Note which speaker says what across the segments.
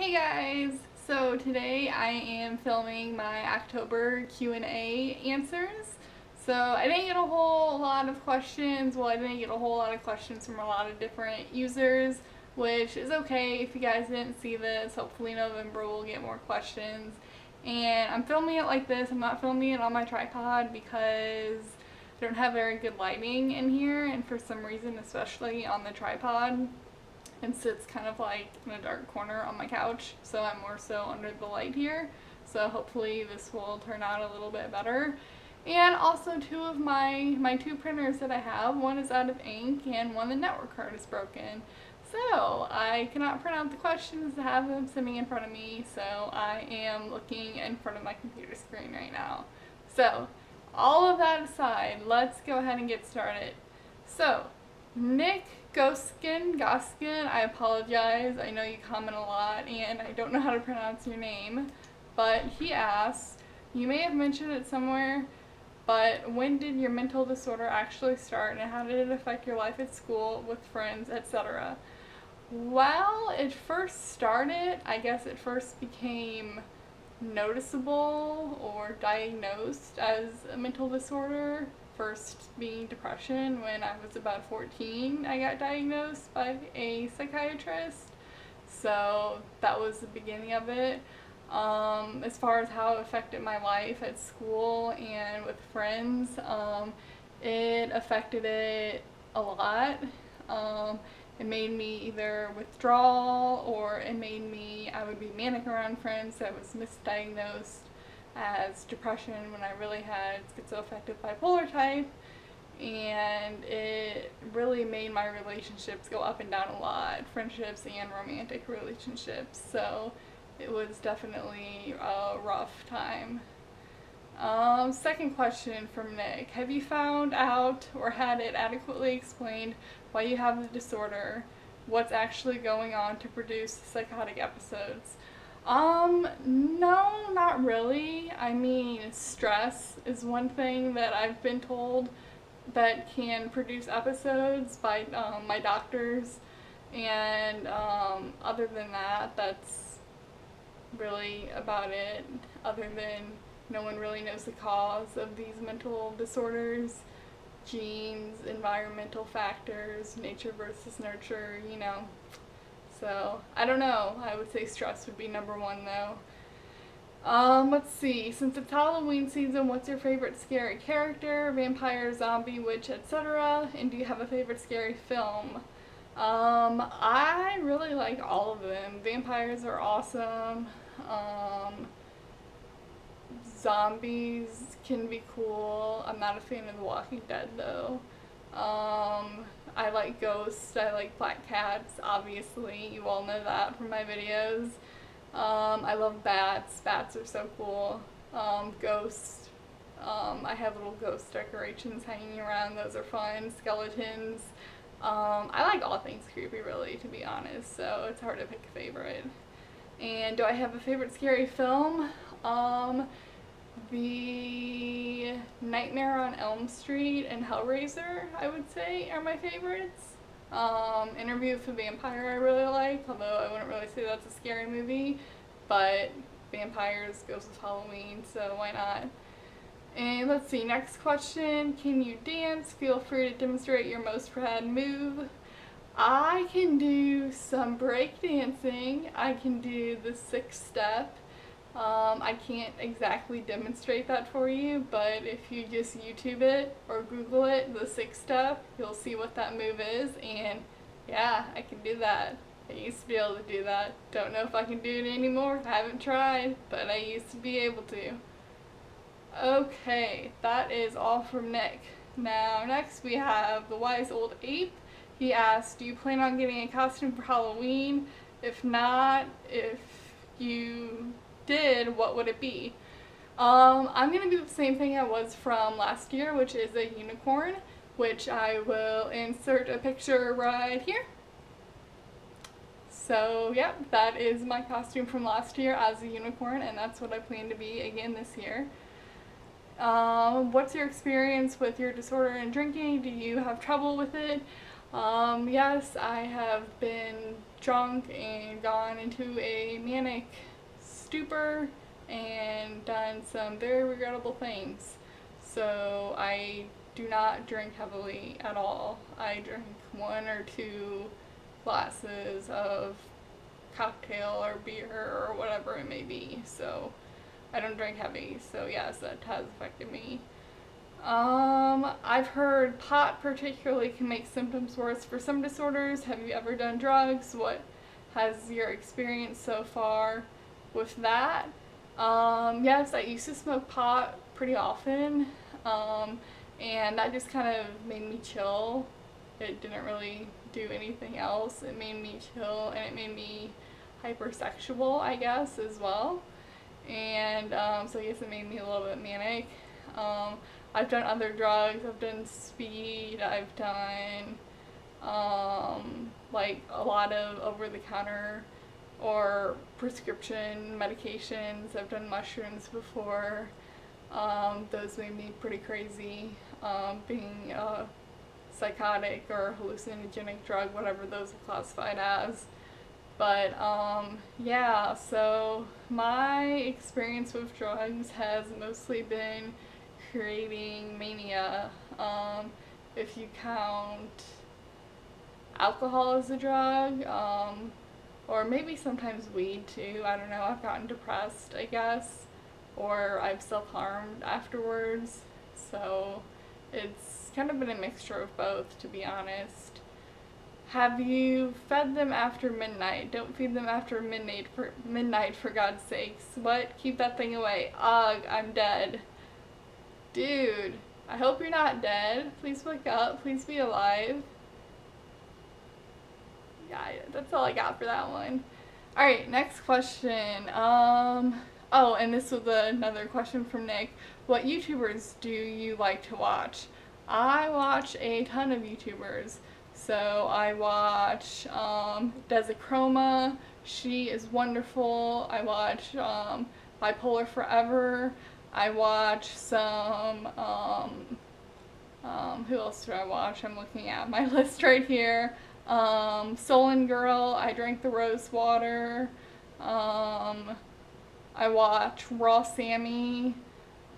Speaker 1: Hey guys! So today I am filming my October Q&A answers. So I didn't get a whole lot of questions. Well, I didn't get a whole lot of questions from a lot of different users, which is okay if you guys didn't see this. Hopefully November we'll get more questions. And I'm filming it like this. I'm not filming it on my tripod because I don't have very good lighting in here, and for some reason, especially on the tripod, and sits kind of like in a dark corner on my couch, so I'm more so under the light here. So hopefully this will turn out a little bit better. And also two of my two printers that I have, one is out of ink and one the network card is broken. So I cannot print out the questions to have them sitting in front of me, so I am looking in front of my computer screen right now. So all of that aside, let's go ahead and get started. So Nick Goskin, I apologize. I know you comment a lot and I don't know how to pronounce your name, but he asks, you may have mentioned it somewhere, but when did your mental disorder actually start and how did it affect your life at school, with friends, etc.? Well, it first started, I guess it first became noticeable or diagnosed as a mental disorder, first being depression. When I was about 14, I got diagnosed by a psychiatrist, so that was the beginning of it. As far as how it affected my life at school and with friends, it affected it a lot. It made me either withdraw, or I would be manic around friends. I was misdiagnosed as depression when I really had schizoaffective bipolar type, and it really made my relationships go up and down a lot, friendships and romantic relationships, so it was definitely a rough time. Second question from Nick. Have you found out or had it adequately explained why you have the disorder? What's actually going on to produce psychotic episodes? No, not really. I mean, stress is one thing that I've been told that can produce episodes by my doctors, and other than that, that's really about it, other than no one really knows the cause of these mental disorders. Genes, environmental factors, nature versus nurture, you know. So, I don't know. I would say stress would be number one though. Let's see. Since it's Halloween season, what's your favorite scary character? Vampire, zombie, witch, etc.? And do you have a favorite scary film? I really like all of them. Vampires are awesome. Zombies can be cool. I'm not a fan of The Walking Dead though. I like ghosts. I like black cats, obviously. You all know that from my videos. I love bats. Bats are so cool. Ghosts. I have little ghost decorations hanging around. Those are fun. Skeletons. I like all things creepy, really, to be honest, so it's hard to pick a favorite. And do I have a favorite scary film? The Nightmare on Elm Street and Hellraiser, I would say, are my favorites. Interview with a Vampire I really like, although I wouldn't really say that's a scary movie, but vampires goes with Halloween, so why not? And let's see, next question. Can you dance? Feel free to demonstrate your most rad move. I can do some break dancing. I can do the 6-step. I can't exactly demonstrate that for you, but if you just YouTube it or Google it, the 6-step, you'll see what that move is, and yeah, I can do that. I used to be able to do that. Don't know if I can do it anymore. I haven't tried, but I used to be able to. Okay, that is all from Nick. Now, next we have the Wise Old Ape. He asked, do you plan on getting a costume for Halloween? If not, if you did, what would it be? I'm going to do the same thing I was from last year, which is a unicorn, which I will insert a picture right here. So, yep, that is my costume from last year as a unicorn, and that's what I plan to be again this year. What's your experience with your disorder and drinking? Do you have trouble with it? Yes, I have been drunk and gone into a manic stupor and done some very regrettable things. So I do not drink heavily at all. I drink 1 or 2 glasses of cocktail or beer or whatever it may be. So I don't drink heavy. So yes, that has affected me. I've heard pot particularly can make symptoms worse for some disorders. Have you ever done drugs? What has your experience so far with that? Yes, I used to smoke pot pretty often, and that just kind of made me chill. It didn't really do anything else. It made me chill, and it made me hypersexual, I guess, as well. And so I guess it made me a little bit manic. I've done other drugs. I've done speed. I've done like a lot of over-the-counter or prescription medications. I've done mushrooms before. Those made me pretty crazy. Being a psychotic or hallucinogenic drug, whatever those are classified as. But yeah, so my experience with drugs has mostly been creating mania. If you count alcohol as a drug, or maybe sometimes weed too. I don't know. I've gotten depressed, I guess, or I've self-harmed afterwards. So it's kind of been a mixture of both, to be honest. Have you fed them after midnight? Don't feed them after midnight for God's sakes. What? Keep that thing away. Ugh, I'm dead. Dude, I hope you're not dead. Please wake up. Please be alive. Yeah, that's all I got for that one. Alright, next question. Oh, and this was another question from Nick. What YouTubers do you like to watch? I watch a ton of YouTubers. So I watch Desichroma. She is wonderful. I watch Bipolar Forever. I watch some, who else do I watch? I'm looking at my list right here. Solon Girl, I Drank the Rose Water. I watch Raw Sammy.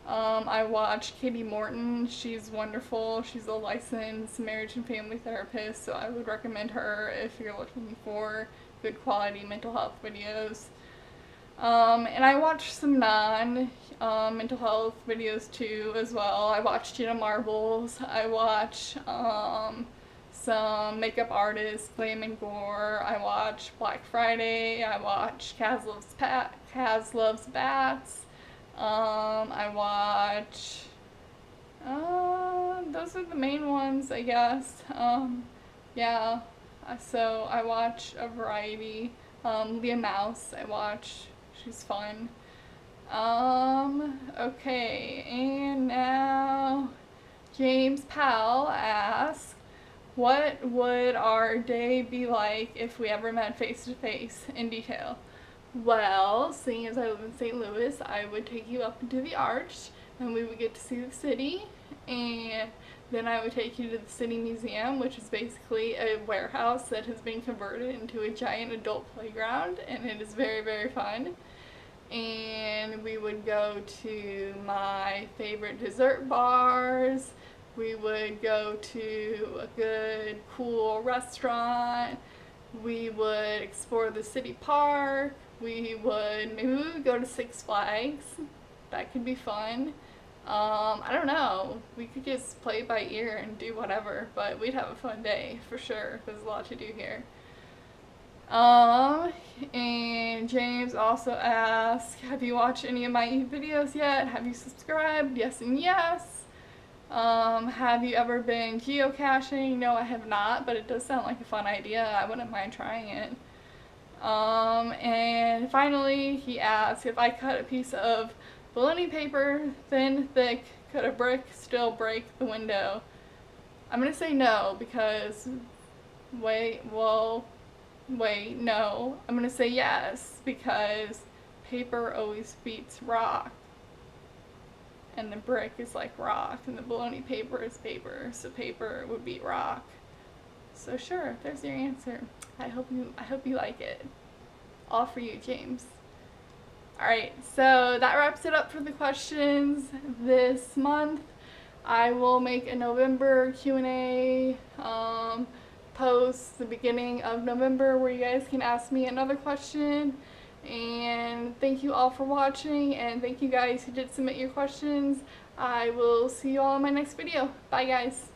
Speaker 1: I watch Katie Morton. She's wonderful. She's a licensed marriage and family therapist, so I would recommend her if you're looking for good quality mental health videos. And I watch some mental health videos too as well. I watch Gina Marbles. I watch some makeup artists, Glam and Gore. I watch Black Friday. I watch Kaz Loves Bats. I watch, those are the main ones, I guess. Yeah, so I watch a variety. Leah Mouse, I watch, she's fun. Okay, and now James Powell asks, what would our day be like if we ever met face to face in detail? Well, seeing as I live in St. Louis, I would take you up into the Arch and we would get to see the city, and then I would take you to the City Museum, which is basically a warehouse that has been converted into a giant adult playground, and it is very, very fun. And we would go to my favorite dessert bars. We would go to a good, cool restaurant. We would explore the city park. Maybe we would go to Six Flags. That could be fun. I don't know. We could just play it by ear and do whatever, but we'd have a fun day for sure. There's a lot to do here. And James also asked, have you watched any of my videos yet? Have you subscribed? Yes and yes. Have you ever been geocaching? No, I have not, but it does sound like a fun idea. I wouldn't mind trying it. And finally, he asked, if I cut a piece of bologna paper, thin, thick, could a brick still break the window? I'm gonna say no, because, no. I'm gonna say yes, because paper always beats rock. And the brick is like rock, and the bologna paper is paper, so paper would beat rock. So sure, there's your answer. I hope you like it. All for you, James. Alright, so that wraps it up for the questions this month. I will make a November Q&A post the beginning of November where you guys can ask me another question. And thank you all for watching, and thank you guys who did submit your questions. I will see you all in my next video. Bye guys.